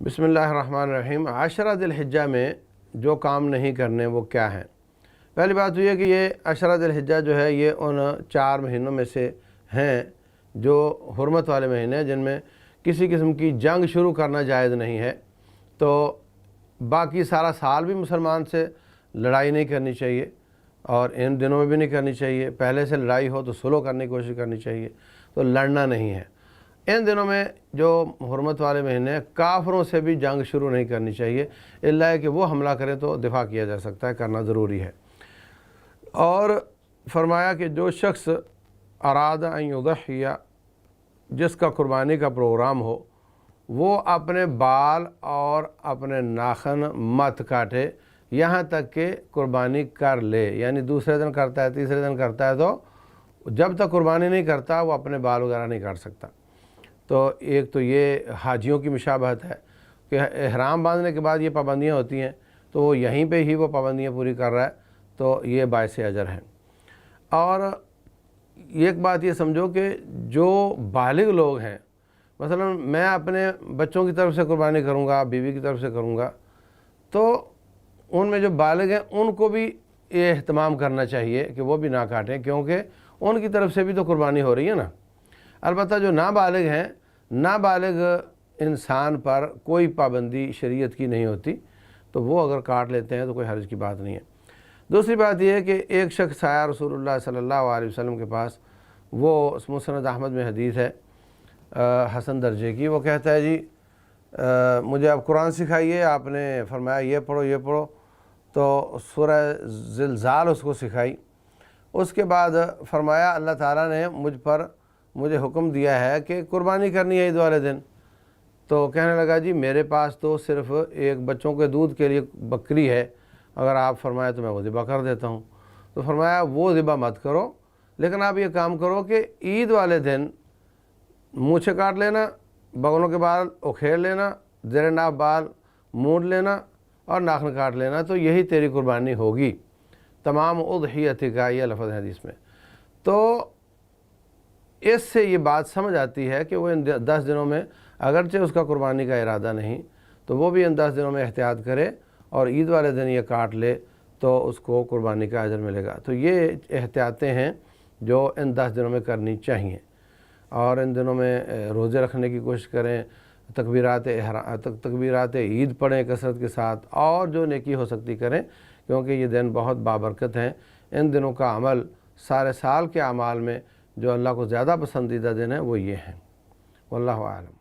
बिस्मिल्लाहिर्रहमानिर्रहीम। अशरा ज़िलहिज्जा में जो काम नहीं करने वो क्या हैं? पहली बात तो ये कि ये अशरा ज़िलहिज्जा जो है ये उन 4 महीनों में से हैं जो हुर्मत वाले महीने हैं जिनमें किसी किस्म की जंग शुरू करना जायज़ नहीं है। तो बाकी सारा साल भी मुसलमान से लड़ाई नहीं करनी चाहिए और इन दिनों में भी नहीं करनी चाहिए। पहले से लड़ाई हो तो सुलह करने की कोशिश करनी चाहिए, तो लड़ना नहीं है। इन दिनों में जो हुर्मत वाले महीने काफरों से भी जंग शुरू नहीं करनी चाहिए, इल्ला है कि वो हमला करें तो दिफा किया जा सकता है, करना ज़रूरी है। और फरमाया कि जो शख्स अरादा अन युज़हिया, जिसका कुर्बानी का प्रोग्राम हो, वो अपने बाल और अपने नाखन मत काटे यहाँ तक कि कुर्बानी कर ले। यानी दूसरे दिन करता है, तीसरे दिन करता है, तो जब तक कुर्बानी नहीं करता वो अपने बाल वगैरह नहीं काट सकता। तो एक तो ये हाजियों की मुशाबहत है कि इहराम बांधने के बाद ये पाबंदियाँ होती हैं, तो वो यहीं पे ही वो पाबंदियाँ पूरी कर रहा है, तो ये बाइस अजर है। और एक बात ये समझो कि जो बालिग लोग हैं, मसलन मैं अपने बच्चों की तरफ से कुर्बानी करूँगा, बीवी की तरफ से करूँगा, तो उनमें जो बालिग हैं उनको भी ये एहतमाम करना चाहिए कि वो भी ना काटें, क्योंकि उनकी तरफ से भी तो कुर्बानी हो रही है ना। अलबत्ता जो नाबालिग हैं, नाबालिग इंसान पर कोई पाबंदी शरीयत की नहीं होती, तो वो अगर काट लेते हैं तो कोई हर्ज की बात नहीं है। दूसरी बात यह है कि एक शख्स आया रसूलुल्लाह सल्लल्लाहु अलैहि वसल्लम के पास, वो मुस्नद अहमद में हदीस है हसन दर्जे की। वो कहता है जी मुझे आप कुरान सिखाइए। आपने फरमाया ये पढ़ो ये पढ़ो, तो सूरह ज़िलज़ाल उसको सिखाई। उसके बाद फरमाया अल्लाह ताला ने मुझे हुक्म दिया है कि कुर्बानी करनी है ईद वाले दिन। तो कहने लगा जी मेरे पास तो सिर्फ़ एक बच्चों के दूध के लिए बकरी है, अगर आप फरमाए तो मैं वो ज़िबा कर देता हूँ। तो फरमाया वो ज़िबा मत करो, लेकिन आप ये काम करो कि ईद वाले दिन मूँछें काट लेना, बगलों के बाल उखेड़ लेना, ज़ेर नाफ बाल मूंड लेना और नाखन काट लेना, तो यही तेरी कुर्बानी होगी। तमाम उज़हियत का ये लफ्ज़ है हदीस में। तो इससे ये बात समझ आती है कि वो इन 10 दिनों में अगरचे उसका कुर्बानी का इरादा नहीं, तो वो भी इन 10 दिनों में एहतियात करे और ईद वाले दिन ये काट ले तो उसको कुर्बानी का अजर मिलेगा। तो ये एहतियातें हैं जो इन 10 दिनों में करनी चाहिए। और इन दिनों में रोज़े रखने की कोशिश करें, तकबीरात ईद पढ़ें कसरत के साथ, और जो नेकी हो सकती करें, क्योंकि ये दिन बहुत बाबरकत हैं। इन दिनों का अमल सारे साल के अमाल में जो अल्लाह को ज़्यादा पसंदीदा दिन है वो ये हैं। वल्लाहु आलम।